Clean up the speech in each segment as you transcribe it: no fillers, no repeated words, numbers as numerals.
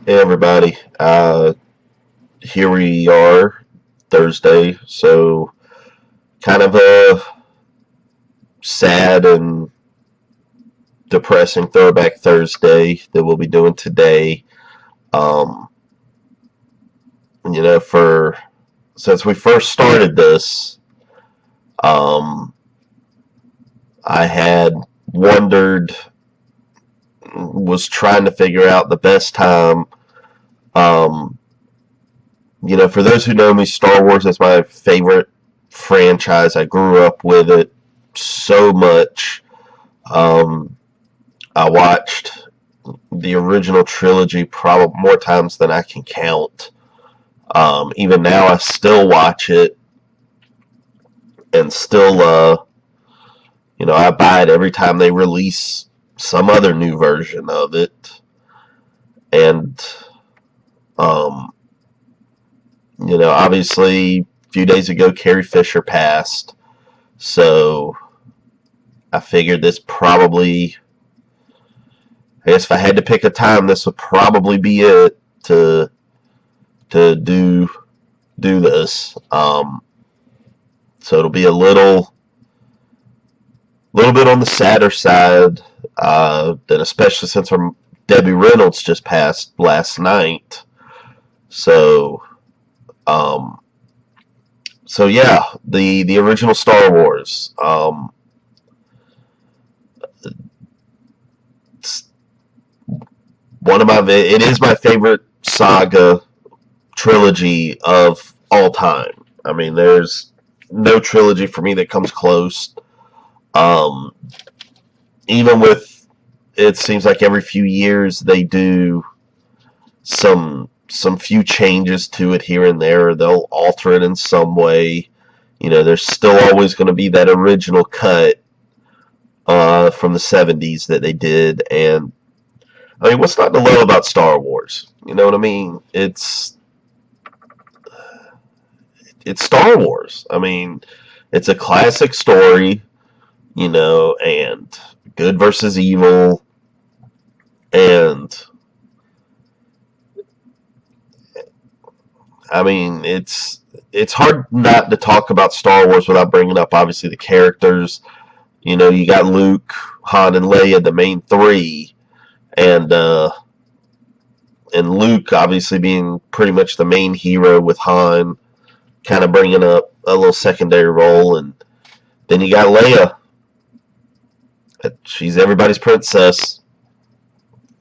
Hey everybody, here we are, Thursday, so kind of a sad and depressing throwback Thursday that we'll be doing today. Um, for since we first started this, um, I had wondered, was trying to figure out the best time. Um, for those who know me, Star Wars is my favorite franchise. I grew up with it so much. Um, I watched the original trilogy probably more times than I can count. Even now, I still watch it and still, I buy it every time they release some other new version of it. And, um, obviously, a few days ago, Carrie Fisher passed. So I figured I guess if I had to pick a time, this would probably be it to do this. So it'll be a little bit on the sadder side, and especially since Debbie Reynolds just passed last night. So, um, so yeah, the original Star Wars. It's it is my favorite saga trilogy of all time. I mean, there's no trilogy for me that comes close. Um, Even with, it seems like every few years they do some few changes to it here and there, or they'll alter it in some way. There's still always going to be that original cut from the 70s that they did, and I mean, what's not to love about Star Wars? You know what I mean? It's Star Wars. I mean, it's a classic story, and good versus evil, and I mean, it's hard not to talk about Star Wars without bringing up obviously the characters. You got Luke, Han, and Leia, the main three, and Luke obviously being pretty much the main hero, with Han kind of bringing up a little secondary role, and then you got Leia. She's everybody's princess,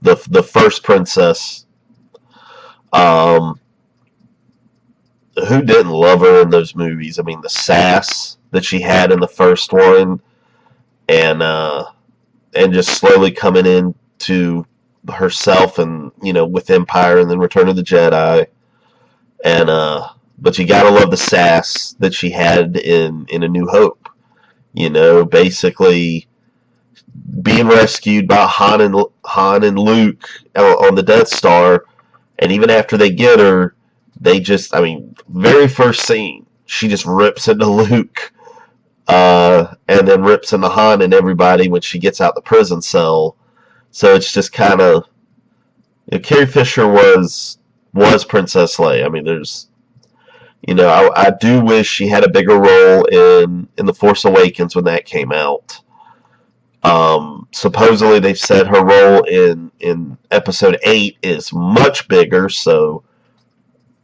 the first princess. Um, who didn't love her in those movies? I mean, the sass that she had in the first one, and just slowly coming into herself, and with Empire and then Return of the Jedi, and but you gotta love the sass that she had in A New Hope. Basically being rescued by Han and Luke on the Death Star, and even after they get her, I mean, very first scene, she just rips into Luke, and then rips into Han and everybody when she gets out the prison cell. So it's just kind of, Carrie Fisher was Princess Leia. I mean, there's, I do wish she had a bigger role in The Force Awakens when that came out. Supposedly they've said her role in Episode 8 is much bigger, so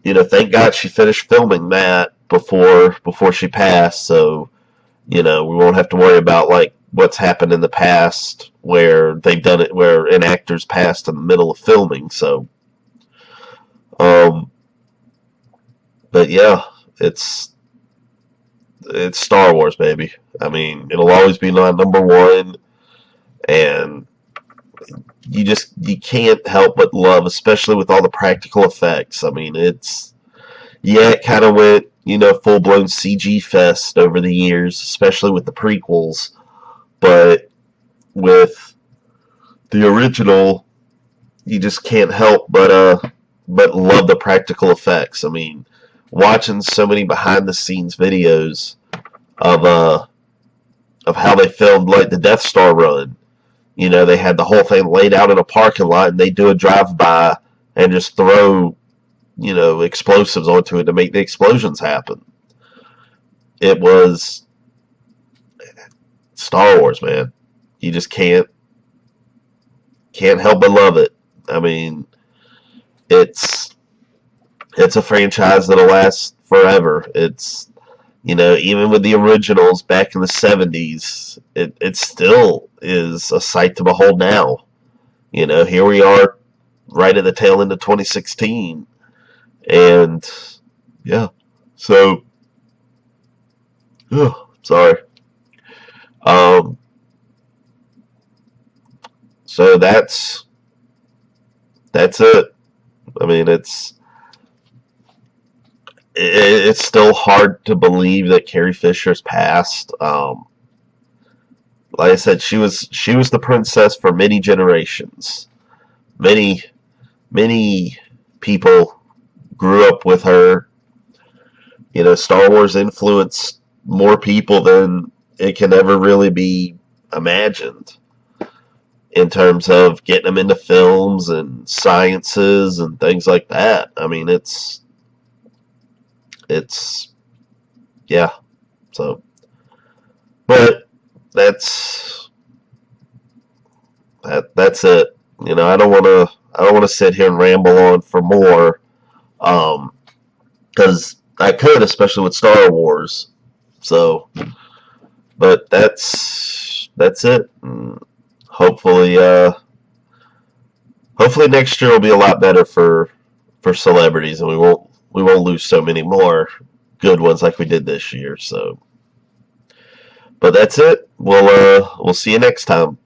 thank God she finished filming that before she passed, so we won't have to worry about like what's happened in the past where they've done it where an actor's passed in the middle of filming. So but yeah, it's Star Wars, baby. I mean, it'll always be my number one, and you can't help but love, especially with all the practical effects. I mean, it kind of went, full-blown CG fest over the years, especially with the prequels, but with the original, you just can't help but love the practical effects. I mean, watching so many behind-the-scenes videos of how they filmed like the Death Star run. They had the whole thing laid out in a parking lot, and they do a drive-by and just throw, explosives onto it to make the explosions happen. It was Star Wars, man. You just can't help but love it. I mean, it's it's a franchise that'll last forever. It's even with the originals back in the 70s, it still is a sight to behold now. Here we are right at the tail end of 2016. And yeah, so, sorry. Um, so that's it. I mean, it's still hard to believe that Carrie Fisher's passed. Like I said, she was the princess for many generations. Many many people grew up with her. Star Wars influenced more people than it can ever really be imagined in terms of getting them into films and sciences and things like that. I mean, it's yeah. So, but that's that's it. I don't want to sit here and ramble on for more, because I could, especially with Star Wars. So, but that's it. Hopefully, hopefully next year will be a lot better for celebrities, and we won't lose so many more good ones like we did this year. So, but that's it. We'll see you next time.